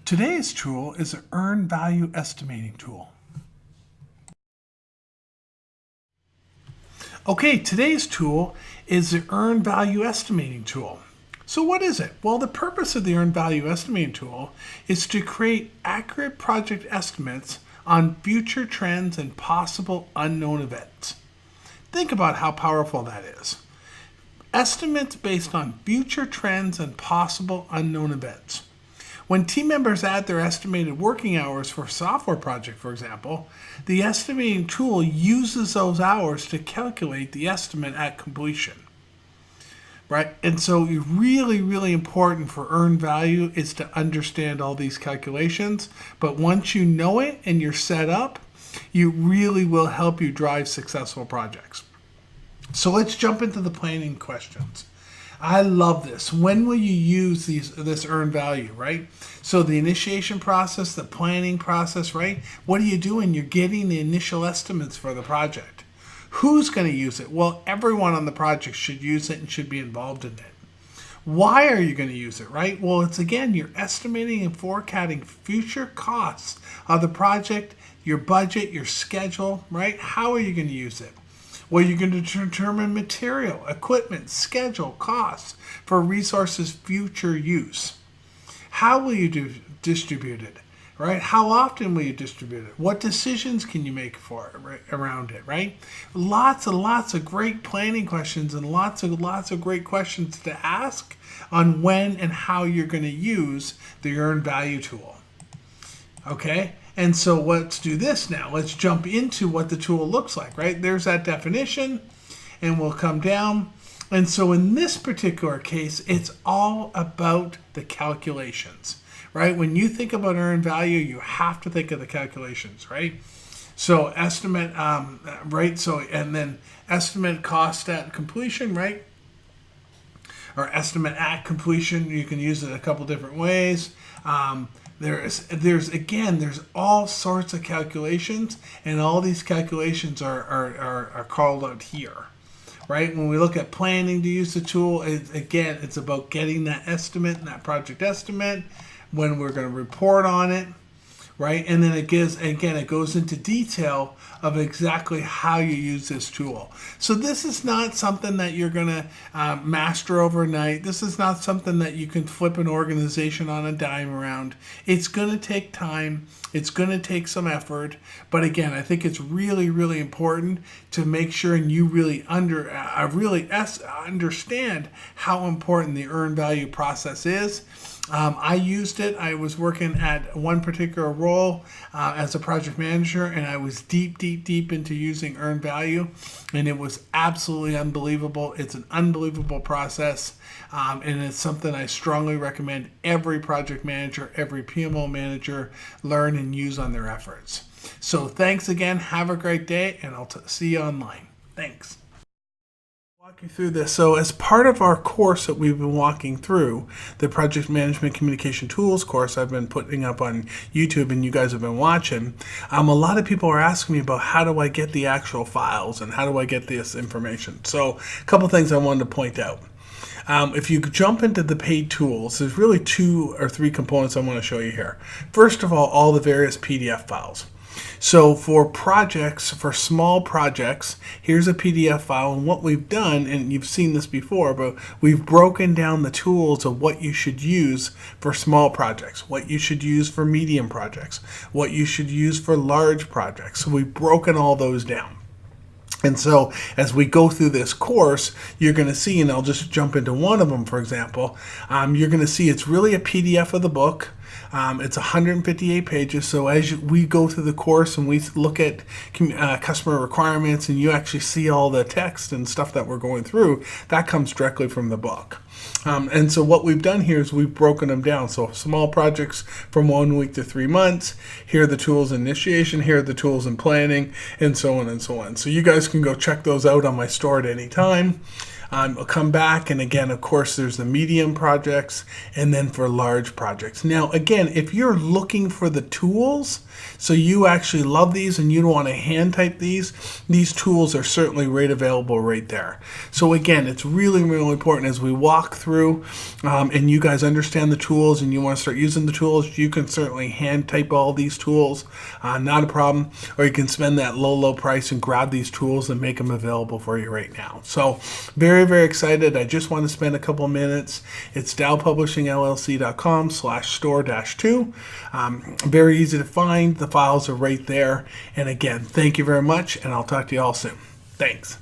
Today's tool is an earned value estimating tool. Okay, today's tool is the earned value estimating tool. So what is it? Well, the purpose of the earned value estimating tool is to create accurate project estimates on future trends and possible unknown events. Think about how powerful that is. Estimates based on future trends and possible unknown events. When team members add their estimated working hours for a software project, for example, the estimating tool uses those hours to calculate the estimate at completion. Right? And so really important for earned value is to understand all these calculations. But once you know it and you're set up, you really will help you drive successful projects. So let's jump into the planning questions. I love this. When will you use this earned value, right? So the initiation process, the planning process, right? What are you doing? You're getting the initial estimates for the project. Who's going to use it? Well, everyone on the project should use it and should be involved in it. Why are you going to use it, right? Well, it's again, you're estimating and forecasting future costs of the project, your budget, your schedule, right? How are you going to use it? Well, you're going to determine material, equipment, schedule, costs for resources' future use. How will you distribute it, right? How often will you distribute it? What decisions can you make for it, right, around it, right? Lots and lots of great planning questions and lots of great questions to ask on when and how you're going to use the earned value tool. Okay? And so let's do this now. Let's jump into what the tool looks like, right? There's that definition, and we'll come down. And so in this particular case, it's all about the calculations, right? When you think about earned value, you have to think of the calculations, right? So estimate, right? So, and then estimate cost at completion, right? Or estimate at completion, you can use it a couple different ways. There's all sorts of calculations, and all these calculations are called out here, right? When we look at planning to use the tool, it's about getting that estimate and that project estimate, when we're going to report on it, right? And then it goes into detail of exactly how you use this tool. So this is not something that you're going to master overnight. This is not something that you can flip an organization on a dime around. It's going to take time. It's going to take some effort. But again, I think it's really important to make sure and you really understand how important the earned value process is. I used it. I was working at one particular role as a project manager, and I was deep into using earned value, and it was absolutely unbelievable. It's an unbelievable process, and it's something I strongly recommend every project manager, every PMO manager learn and use on their efforts. So thanks again. Have a great day, and I'll see you online. Thanks. Walk you through this. So as part of our course that we've been walking through, the Project Management Communication Tools course I've been putting up on YouTube and you guys have been watching, a lot of people are asking me about how do I get the actual files and how do I get this information. So a couple things I wanted to point out. If you jump into the paid tools, there's really 2 or 3 components I want to show you here. First of all the various PDF files. So for projects, for small projects, here's a PDF file, and what we've done, and you've seen this before, but we've broken down the tools of what you should use for small projects, what you should use for medium projects, what you should use for large projects. So we've broken all those down. And so as we go through this course, you're going to see, and I'll just jump into one of them, for example, you're going to see it's really a PDF of the book. It's 158 pages. So as we go through the course and we look at customer requirements and you actually see all the text and stuff that we're going through, that comes directly from the book. And so what we've done here is we've broken them down. So small projects from 1 week to 3 months. Here are the tools in initiation. Here are the tools in planning, and so on and so on. So you guys can go check those out on my store at any time. I'll come back, and again, of course, there's the medium projects and then for large projects. Now, again, if you're looking for the tools, So you actually love these and you don't want to hand type these tools are certainly right available right there. So again, it's really, really important as we walk through and you guys understand the tools and you want to start using the tools, you can certainly hand type all these tools, not a problem, or you can spend that low price and grab these tools and make them available for you right now. So very, very excited. I just want to spend a couple minutes. It's dowpublishingllc.com/store-2. Very easy to find. The files are right there. And again, thank you very much, and I'll talk to you all soon. Thanks.